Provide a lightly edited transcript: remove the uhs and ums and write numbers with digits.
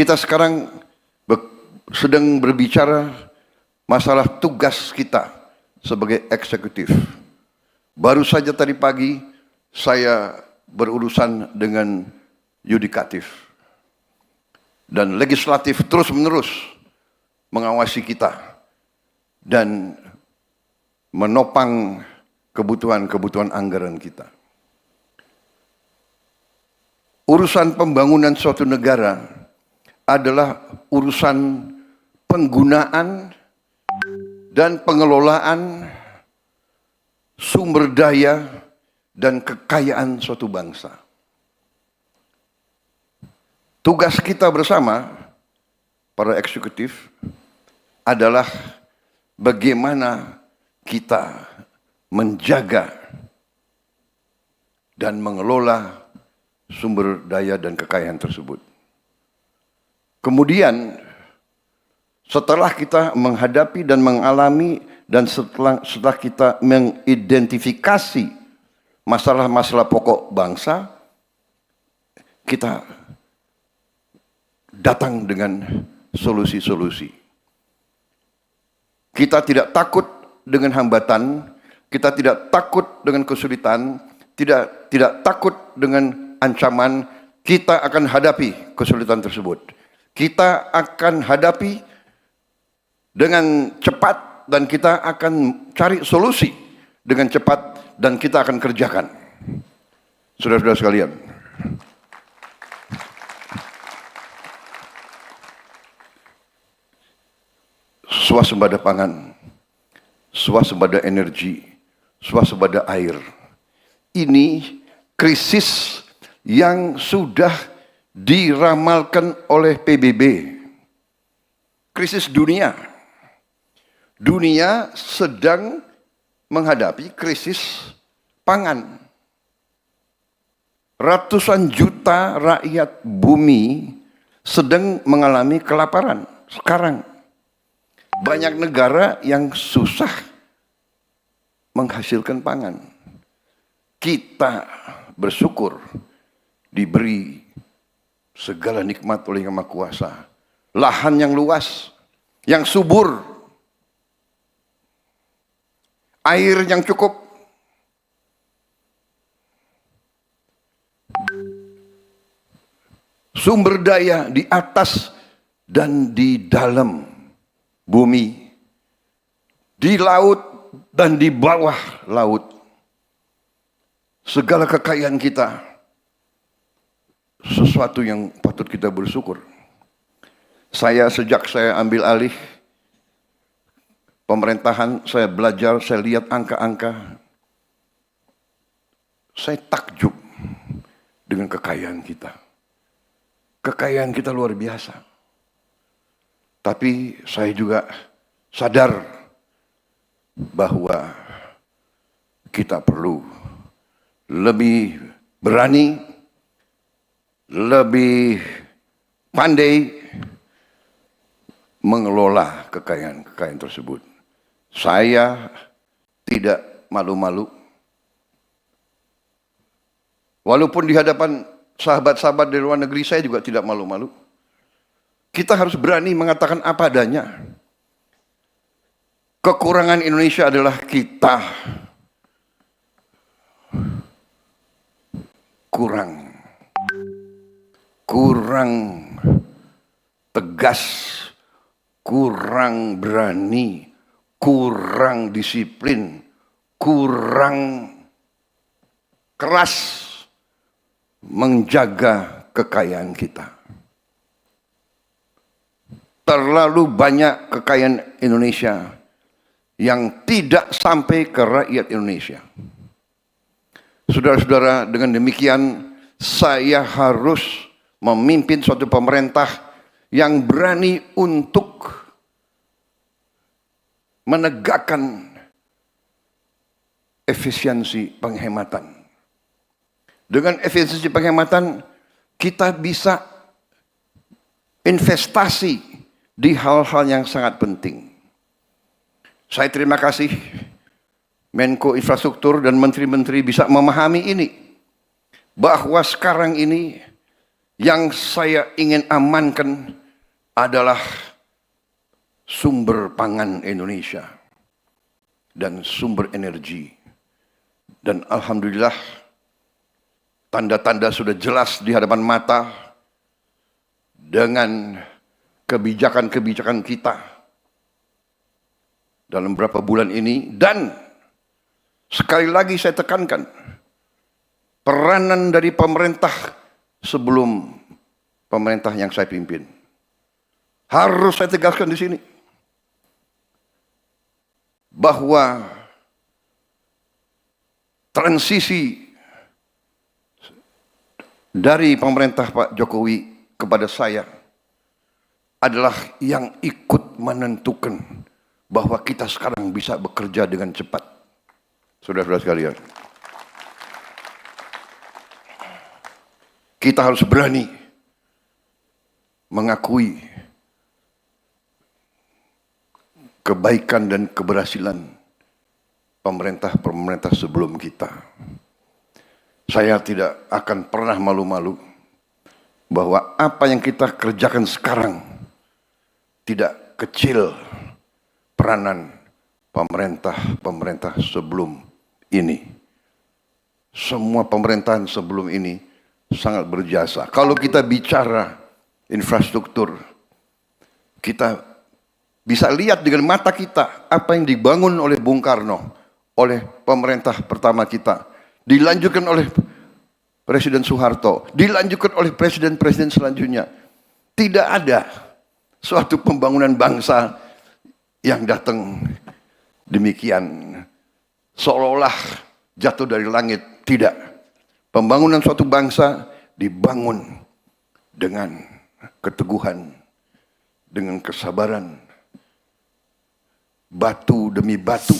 Kita sekarang sedang berbicara masalah tugas kita sebagai eksekutif. Baru saja tadi pagi saya berurusan dengan yudikatif. Dan legislatif terus-menerus mengawasi kita dan menopang kebutuhan-kebutuhan anggaran kita. Urusan pembangunan suatu negara adalah urusan penggunaan dan pengelolaan sumber daya dan kekayaan suatu bangsa. Tugas kita bersama, para eksekutif, adalah bagaimana kita menjaga dan mengelola sumber daya dan kekayaan tersebut. Kemudian, setelah kita menghadapi dan mengalami dan setelah kita mengidentifikasi masalah-masalah pokok bangsa, kita datang dengan solusi-solusi. Kita tidak takut dengan hambatan, kita tidak takut dengan kesulitan, tidak takut dengan ancaman. Kita akan hadapi kesulitan tersebut. Kita akan hadapi dengan cepat dan kita akan cari solusi dengan cepat dan kita akan kerjakan. Saudara-saudara sekalian, swasembada pangan, swasembada energi, swasembada air. Ini krisis yang sudah diramalkan oleh PBB. Krisis dunia. Dunia sedang menghadapi krisis pangan. Ratusan juta rakyat bumi sedang mengalami kelaparan sekarang. Banyak negara yang susah menghasilkan pangan. Kita bersyukur diberi segala nikmat oleh Yang Maha Kuasa. Lahan yang luas, yang subur, air yang cukup, sumber daya di atas dan di dalam bumi, di laut dan di bawah laut. Segala kekayaan kita, sesuatu yang patut kita bersyukur. Sejak saya ambil alih pemerintahan, saya belajar, saya lihat angka-angka. Saya takjub dengan kekayaan kita. Kekayaan kita luar biasa. Tapi saya juga sadar bahwa kita perlu lebih berani, lebih pandai mengelola kekayaan tersebut. Saya tidak malu-malu. Walaupun di hadapan sahabat-sahabat dari luar negeri, saya juga tidak malu-malu. Kita harus berani mengatakan apa adanya. Kekurangan Indonesia adalah kita kurang tegas, kurang berani, kurang disiplin, kurang keras menjaga kekayaan kita. Terlalu banyak kekayaan Indonesia yang tidak sampai ke rakyat Indonesia. Saudara-saudara, dengan demikian saya harus memimpin suatu pemerintah yang berani untuk menegakkan efisiensi penghematan. Dengan efisiensi penghematan, kita bisa investasi di hal-hal yang sangat penting. Saya terima kasih Menko Infrastruktur dan menteri-menteri bisa memahami ini. Bahwa sekarang ini Yang saya ingin amankan adalah sumber pangan Indonesia dan sumber energi. Dan alhamdulillah tanda-tanda sudah jelas di hadapan mata dengan kebijakan-kebijakan kita dalam beberapa bulan ini. Dan sekali lagi saya tekankan, peranan dari pemerintah sebelum pemerintah yang saya pimpin harus saya tegaskan di sini bahwa transisi dari pemerintah Pak Jokowi kepada saya adalah yang ikut menentukan bahwa kita sekarang bisa bekerja dengan cepat. Saudara-saudara sekalian, kita harus berani mengakui kebaikan dan keberhasilan pemerintah sebelum kita. Saya tidak akan pernah malu-malu bahwa apa yang kita kerjakan sekarang tidak kecil peranan pemerintah sebelum ini. Semua pemerintahan sebelum ini sangat berjasa. Kalau kita bicara infrastruktur, kita bisa lihat dengan mata kita apa yang dibangun oleh Bung Karno, oleh pemerintah pertama kita, dilanjutkan oleh Presiden Soeharto, dilanjutkan oleh presiden-presiden selanjutnya. Tidak ada suatu pembangunan bangsa yang datang demikian seolah-olah jatuh dari langit. Tidak. Pembangunan suatu bangsa dibangun dengan keteguhan, dengan kesabaran, batu demi batu